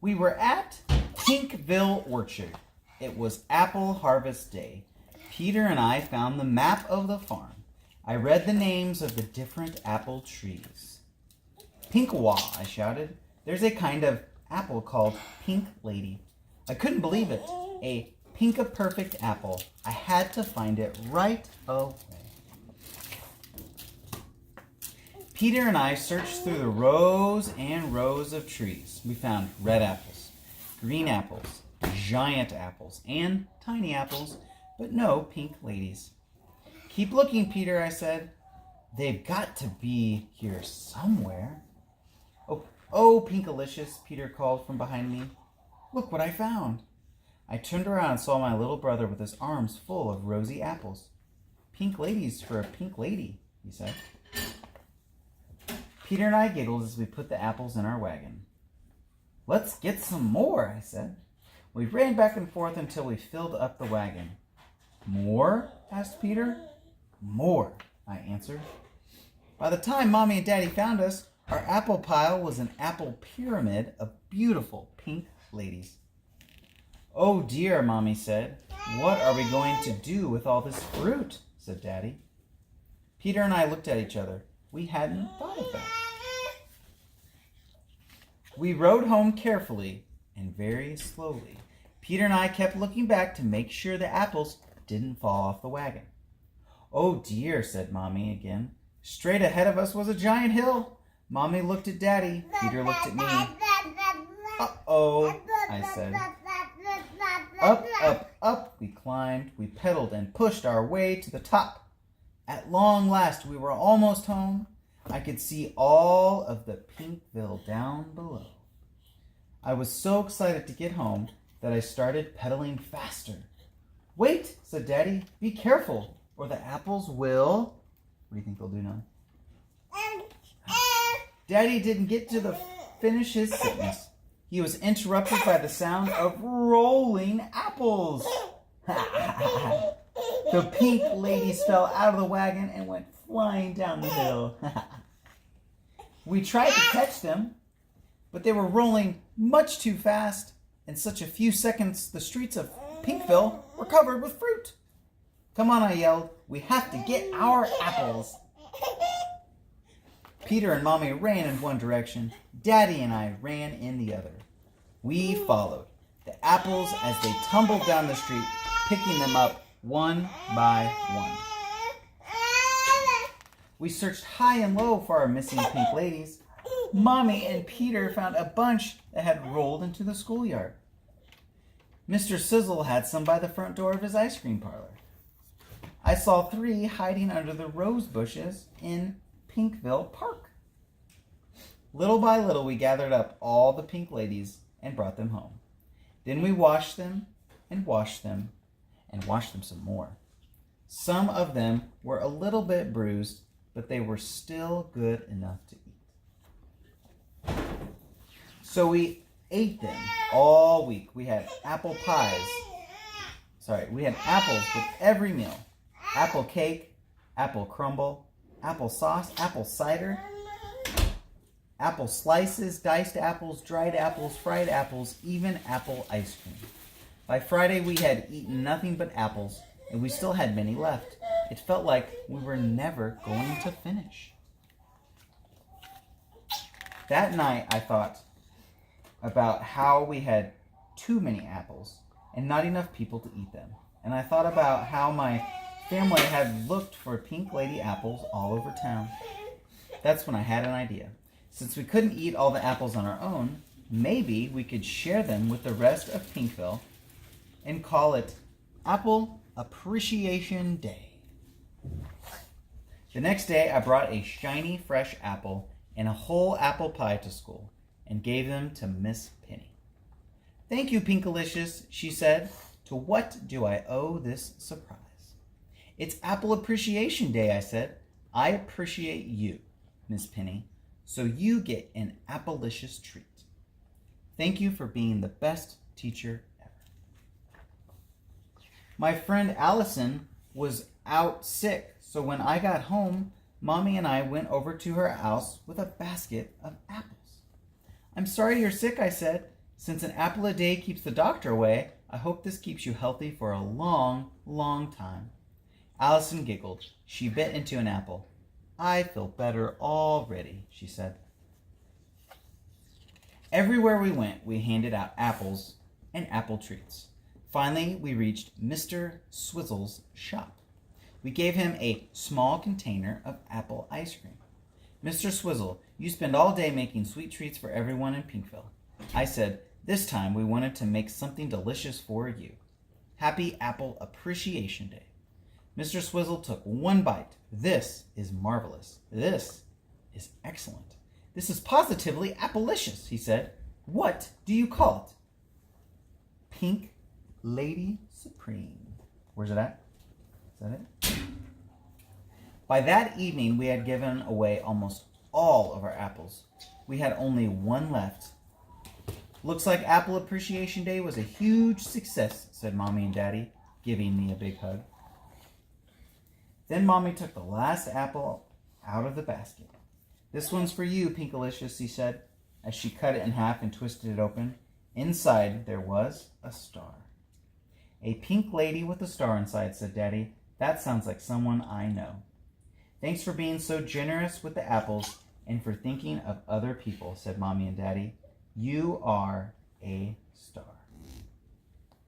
We were at Pinkville Orchard. It was apple harvest day. Peter and I found the map of the farm. I read the names of the different apple trees. Pinkwa, I shouted. There's a kind of apple called Pink Lady. I couldn't believe it. A Pink-a-Perfect apple. I had to find it right away. Peter and I searched through the rows and rows of trees. We found red apples, green apples, giant apples, and tiny apples, but no pink ladies. Keep looking, Peter, I said. They've got to be here somewhere. Oh, Pinkalicious, Peter called from behind me. Look what I found. I turned around and saw my little brother with his arms full of rosy apples. Pink ladies for a pink lady, he said. Peter and I giggled as we put the apples in our wagon. Let's get some more, I said. We ran back and forth until we filled up the wagon. More? Asked Peter. More, I answered. By the time Mommy and Daddy found us, our apple pile was an apple pyramid of beautiful pink ladies. Oh dear, Mommy said. What are we going to do with all this fruit? Said Daddy. Peter and I looked at each other. We hadn't thought of that. We rode home carefully and very slowly. Peter and I kept looking back to make sure the apples didn't fall off the wagon. Oh dear, said Mommy again. Straight ahead of us was a giant hill. Mommy looked at Daddy. Peter looked at me. Uh-oh, I said. Up, up, up we climbed. We pedaled and pushed our way to the top. At long last, we were almost home. I could see all of the Pinkville down below. I was so excited to get home that I started pedaling faster. Wait, said Daddy. Be careful, or the apples will... What do you think they'll do now? Daddy didn't get to finish his sentence. He was interrupted by the sound of rolling apples. The pink ladies fell out of the wagon and went flying down the hill. We tried to catch them, but they were rolling much too fast. In such a few seconds, the streets of Pinkville were covered with fruit. Come on, I yelled. We have to get our apples. Peter and Mommy ran in one direction. Daddy and I ran in the other. We followed the apples as they tumbled down the street, picking them up one by one. We searched high and low for our missing pink ladies. Mommy and Peter found a bunch that had rolled into the schoolyard. Mr. Sizzle had some by the front door of his ice cream parlor. I saw 3 hiding under the rose bushes in Pinkville Park. Little by little, we gathered up all the pink ladies and brought them home. Then we washed them and washed them and washed them some more. Some of them were a little bit bruised, but they were still good enough to eat. So we ate them all week. We had apple pies. We had apples with every meal. Apple cake, apple crumble, apple sauce, apple cider, apple slices, diced apples, dried apples, fried apples, even apple ice cream. By Friday, we had eaten nothing but apples, and we still had many left. It felt like we were never going to finish. That night, I thought about how we had too many apples and not enough people to eat them. And I thought about how my family had looked for pink lady apples all over town. That's when I had an idea. Since we couldn't eat all the apples on our own, maybe we could share them with the rest of Pinkville and call it Apple Appreciation Day. The next day, I brought a shiny, fresh apple and a whole apple pie to school and gave them to Miss Penny. Thank you, Pinkalicious, she said. To what do I owe this surprise? It's Apple Appreciation Day, I said. I appreciate you, Miss Penny, so you get an Applicious treat. Thank you for being the best teacher ever. My friend Allison was out sick, so when I got home, Mommy and I went over to her house with a basket of apples. I'm sorry you're sick, I said. Since an apple a day keeps the doctor away, I hope this keeps you healthy for a long, long time. Allison giggled. She bit into an apple. I feel better already, she said. Everywhere we went, we handed out apples and apple treats. Finally, we reached Mr. Swizzle's shop. We gave him a small container of apple ice cream. Mr. Swizzle, you spend all day making sweet treats for everyone in Pinkville. I said, this time we wanted to make something delicious for you. Happy Apple Appreciation Day. Mr. Swizzle took one bite. This is marvelous. This is excellent. This is positively appleicious, he said. What do you call it? Pink Lady Supreme. Where's it at? Is that it? By that evening, we had given away almost all of our apples. We had only one left. Looks like Apple Appreciation Day was a huge success, said Mommy and Daddy, giving me a big hug. Then Mommy took the last apple out of the basket. This one's for you, Pinkalicious, he said, as she cut it in half and twisted it open. Inside there was a star. A pink lady with a star inside, said Daddy. That sounds like someone I know. Thanks for being so generous with the apples and for thinking of other people, said Mommy and Daddy. You are a star.